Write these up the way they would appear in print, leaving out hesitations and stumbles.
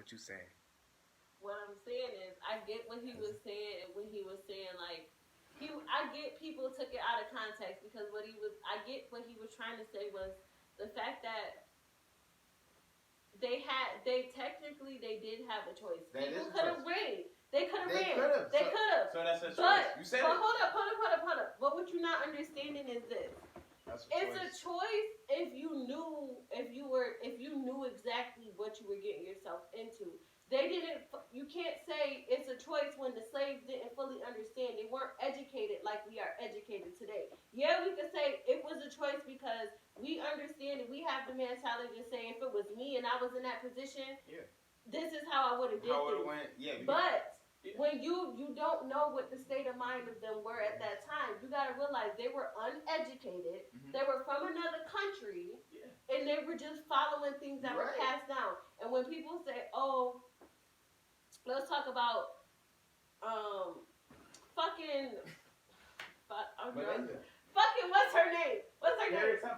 What you saying? What I'm saying is, I get what he was saying when he was saying like, I get people took it out of context because I get what he was trying to say was the fact that they technically did have a choice. That people could have ran. They could have ran. They could have. So that's a choice. But, you said but it. hold up. But what you're not understanding is this. It's a choice if you knew exactly what you were getting yourself into. They didn't. You can't say it's a choice when the slaves didn't fully understand. They weren't educated like we are educated today. Yeah, we could say it was a choice because we understand and we have the mentality to say if it was me and I was in that position, this is how I would have did things. But when you don't know what the state of mind of them were at that time, you got to realize they were uneducated. Mm-hmm. They were from another country, and they were just following things that were passed down. And when people say, "Oh, let's talk about fucking what's her name?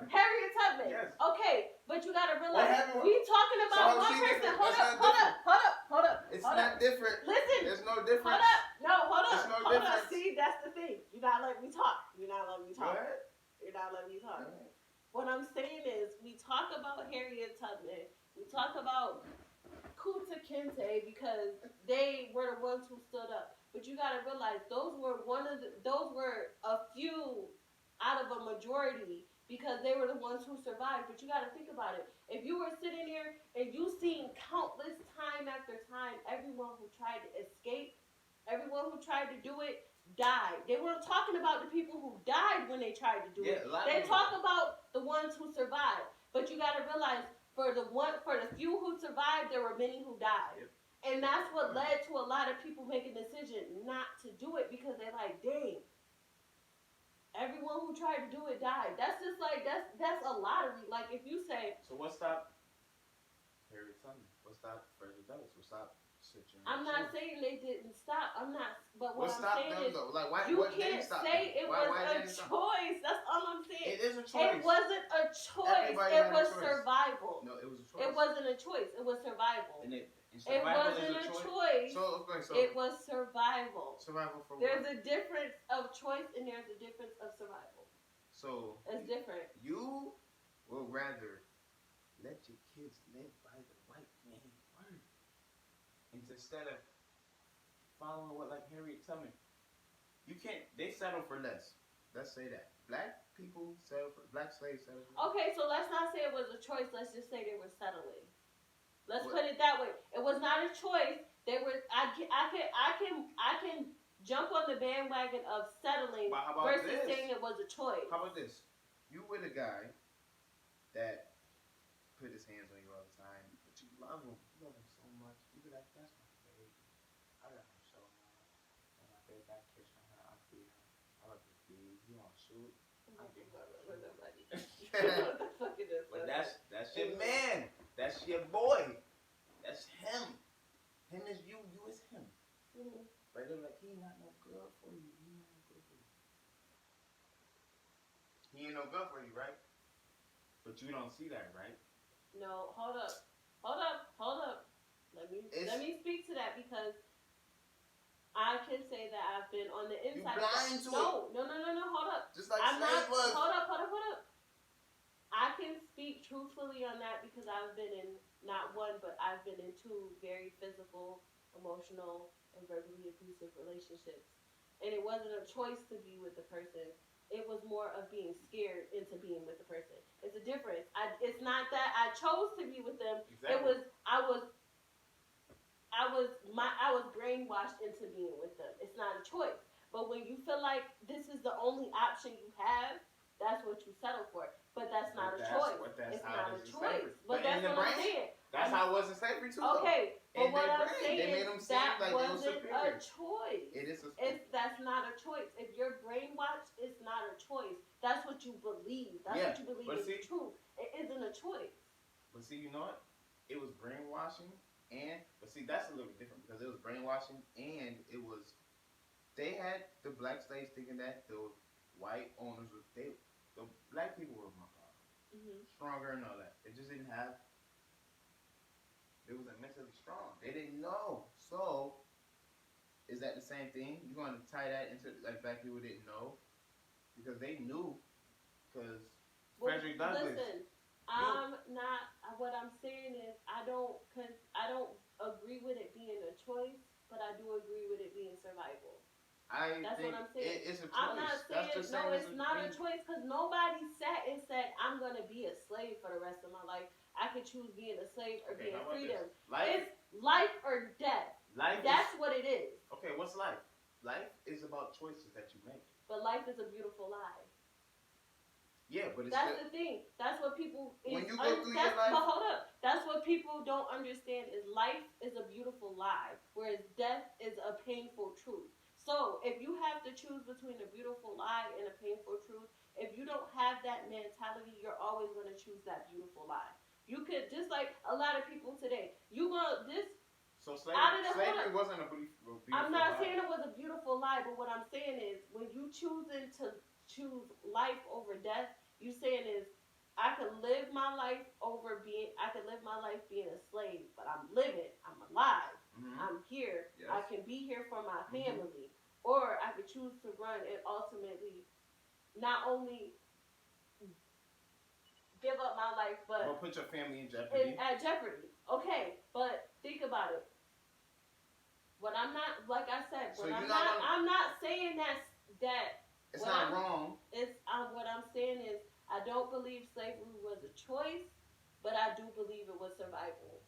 Harriet Tubman. Yes. Okay, but you gotta realize we talking about one person. Hold up. It's not different. Listen. There's no difference. Hold up. There's no hold difference. up. See, that's the thing. You're not letting me talk. Go ahead. You're not letting me talk. What I'm saying is, we talk about Harriet Tubman. We talk about Kunta Kinte because they were the ones who stood up. But you gotta realize those were a few out of a majority because they were the ones who survived. But you gotta think about it. If you were sitting there and you seen countless time after time, everyone who tried to escape, everyone who tried to do it died. They weren't talking about the people who died when they tried to do it. They talk about the ones who survived. But you gotta realize for the few who survived, there were many who died. Yep. And that's what led to a lot of people making a decision not to do it because they're like, dang, everyone who tried to do it died. That's just like, that's a lottery. Like if you say... So what stopped Harriet Tubman? What stopped Frederick Douglass? What stopped Stitcher? I'm not saying they didn't stop. I'm not... But what I'm saying them, is... Though? Like, why, you can't say it was a choice. That's all I'm saying. It is a choice. It wasn't a choice. It was survival. No, it was a choice. It wasn't a choice. It was survival. And it wasn't a choice. So it was survival. Survival for there's what? A difference of choice and there's a difference of survival. So it's different. You will rather let your kids live by the white man's word instead of following what like Harriet Tubman. You can't. They settle for less. Let's say that black slaves settle for less. Okay, so let's not say it was a choice. Let's just say they were settling. Let's put it that way. It was not a choice. They were. I can jump on the bandwagon of settling versus saying it was a choice. How about this? You with a guy that put his hands on you all the time, but you love him. You love him so much. You be like, that's my baby. I love him so much. And my baby, I kiss on her. I feed her. I love this dude. You want to shoot? I give her nobody. What the fuck is this? But that's your man. That's your boy. That's him. Him is you. You is him. Mm-hmm. But they're like, he not no good for you. He ain't no good for you. He ain't no good for you, right? But you don't see that, right? No, hold up. Let me speak to that because I can say that I've been on the inside. You blind to it. No. Hold up. Just like slave was. Hold up. I can speak truthfully on that because I've been in not one, but I've been in two very physical, emotional, and verbally abusive relationships. And it wasn't a choice to be with the person. It was more of being scared into being with the person. It's a difference. It's not that I chose to be with them. Exactly. It was I was brainwashed into being with them. It's not a choice. But when you feel like this is the only option you have, that's what you settle for. But that's not a choice. It's not a choice. But that's what I'm saying. That's how it was in slavery too. Okay, but what I'm saying is that wasn't a choice. It is a choice. That's not a choice. If you're brainwashed, it's not a choice. That's what you believe. That's what you believe is truth. It isn't a choice. But see, you know what? It was brainwashing, but see, that's a little different because it was brainwashing and it was. They had the black slaves thinking that the white owners the black people were more powerful, stronger and all that. It just didn't have. It wasn't meant to mentally strong. They didn't know. So, is that the same thing? You're going to tie that into like black people didn't know because they knew. Because Frederick Douglass. Listen, I'm not. What I'm saying is, I don't agree with it being a choice, but I do agree with it being survival. That's think what I'm saying. it's a choice. I'm not saying no. It's not a being... choice because nobody sat and said I'm gonna be a slave for the rest of my life. I could choose being a slave or being freedom. It's life or death. That's what it is. Okay, what's life? Life is about choices that you make. But life is a beautiful lie. Yeah, but that's the thing. That's what people. When you go through your life. But hold up. That's what people don't understand. Is life is a beautiful lie, whereas death is a painful truth. So if you have to choose between a beautiful lie and a painful truth, if you don't have that mentality, you're always going to choose that beautiful lie. You could just like a lot of people today. You go this. So slavery wasn't a beautiful I'm not lie. saying it was a beautiful lie, but what I'm saying is when you choosing to choose life over death, you saying is I could live my life being a slave, but I'm living, I'm alive, I'm here, yes. I can be here for my family, or I could choose to run and ultimately not only give up my life, but put your family in jeopardy. At jeopardy. Okay, but think about it. What I'm not, like I said, I'm not saying that it's not wrong. It's what I'm saying is I don't believe slavery was a choice, but I do believe it was survival.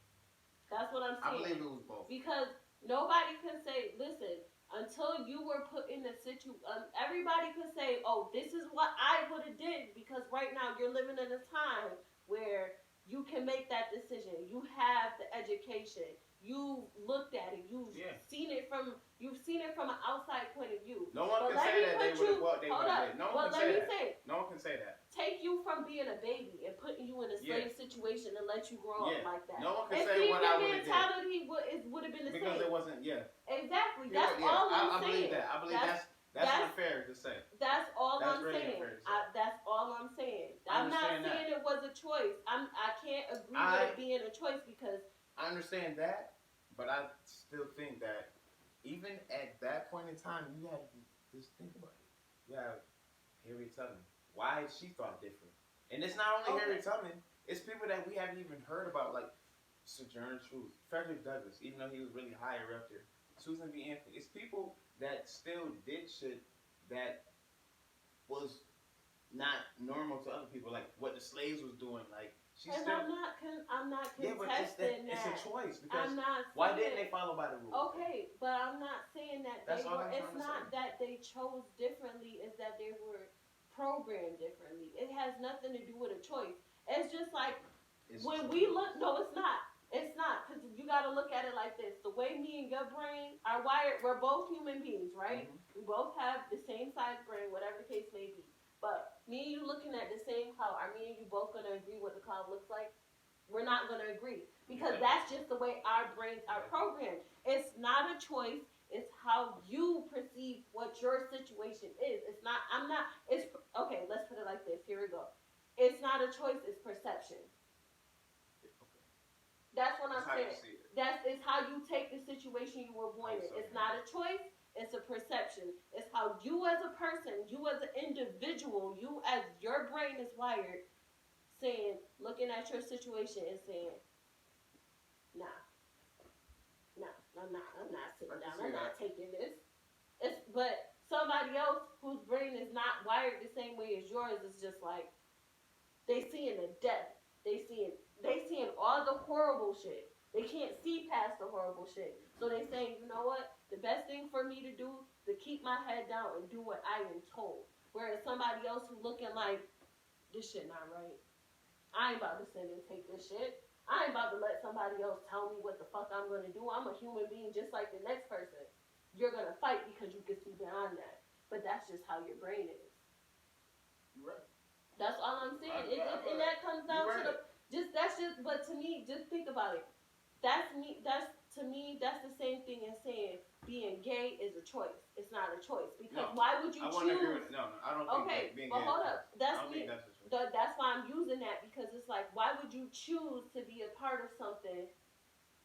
That's what I'm saying. I believe it was both. Because nobody can say, listen, until you were put in a situation, everybody can say, oh, this is what I would have did, because right now you're living in a time where you can make that decision. You have the education. You looked at it. You've seen it from an outside point of view. No one can say that they would have did. No one can say that. No one can say that. Take you from being a baby and putting you in a slave situation and let you grow up like that. No one can say what I would have did. Mentality would have been the same. Because it wasn't. Exactly. That's all I'm saying. I believe that. I believe that's unfair to say. That's all I'm really saying. Unfair to say. That's all I'm saying. I'm not saying it was a choice. I can't agree with it being a choice because I understand that, but I still think that even at that point in time, you have to just think about it. You have Harriet Tubman. Why she thought different? And it's not only Harriet Tubman. It's people that we haven't even heard about, like Sojourner Truth, Frederick Douglass, even though he was really higher up there. Susan B. Anthony. It's people that still did shit that was not normal to other people, like what the slaves was doing. Like I'm not contesting but that. It's a choice because why didn't they follow by the rules? Okay, but I'm not saying that it's not that they chose differently. It's that they were programmed differently. It has nothing to do with a choice. It's just like when we look. No, it's not. It's not, because you got to look at it like this. The way me and your brain are wired, we're both human beings, right? We both have the same size brain, whatever the case may be. But me and you looking at the same cloud, are me and you both going to agree what the cloud looks like? We're not going to agree. Because that's just the way our brains are programmed. It's not a choice. It's how you perceive what your situation is. It's not, okay, let's put it like this. Here we go. It's not a choice, it's perception. That's what I'm saying. It's how you take the situation you were born in. It's not a choice. It's a perception. It's how you as a person, you as an individual, you as your brain is wired, looking at your situation and saying, nah, I'm not sitting down. I'm not taking this. But somebody else whose brain is not wired the same way as yours is just like, they seeing the death. They seeing all the horrible shit. They can't see past the horrible shit. So they saying, you know what? The best thing for me to do is to keep my head down and do what I am told. Whereas somebody else who looking like, this shit not right. I ain't about to sit and take this shit. I ain't about to let somebody else tell me what the fuck I'm going to do. I'm a human being just like the next person. You're going to fight because you can see beyond that. But that's just how your brain is. You're right. That's all I'm saying. And that comes down to but to me, just think about it. That's the same thing as saying being gay is a choice. It's not a choice. Because why would you choose? Agree with, I don't think being gay hold up. That's that's why I'm using that, because it's like, why would you choose to be a part of something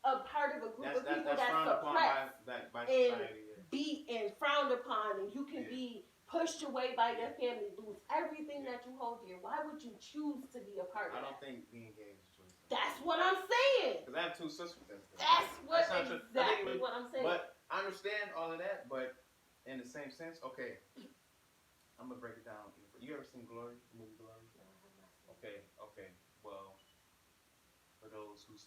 a part of a group of people that's that's frowned upon suppressed by and society. Yeah. beat and frowned upon, and you can be pushed away by your family, lose everything that you hold dear. Why would you choose to be a part of that? I don't think being gay is a choice. That's what I'm saying. Because I have two sisters. That's what not true. exactly what I'm saying. But I understand all of that, but in the same sense, okay, I'm gonna break it down. You ever seen Glory? The movie Glory? No, I have not seen it. Okay. Well, for those who